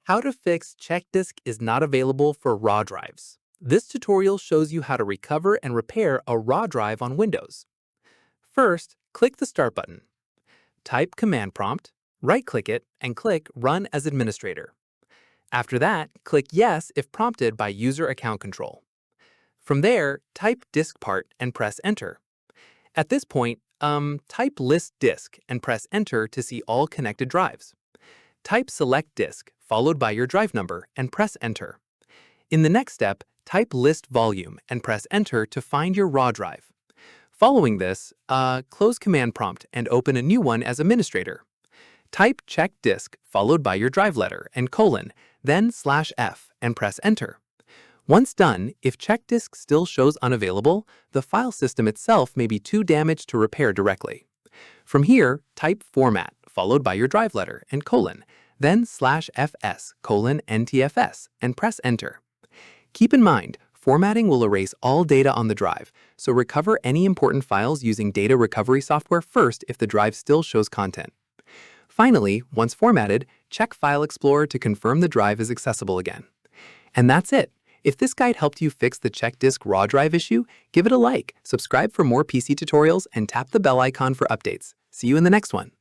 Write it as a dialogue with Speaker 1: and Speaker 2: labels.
Speaker 1: How to fix check disk is not available for raw drives. This tutorial shows you how to recover and repair a raw drive on Windows. First, click the Start button. Type Command Prompt, right-click it, and click Run as Administrator. After that, click Yes if prompted by User Account Control. From there, type Disk Part and press Enter. At this point, type List Disk and press Enter to see all connected drives. Type Select Disk, followed by your drive number, and press Enter. In the next step, type List Volume and press Enter to find your raw drive. Following this, close Command Prompt and open a new one as administrator. Type Check Disk, followed by your drive letter and colon, then /F and press Enter. Once done, if check disk still shows unavailable, the file system itself may be too damaged to repair directly. From here, type Format, followed by your drive letter and colon, then /FS:/NTFS and press Enter. Keep in mind, formatting will erase all data on the drive, so recover any important files using data recovery software first if the drive still shows content. Finally, once formatted, check File Explorer to confirm the drive is accessible again. And that's it. If this guide helped you fix the check disk raw drive issue, give it a like, subscribe for more PC tutorials, and tap the bell icon for updates. See you in the next one.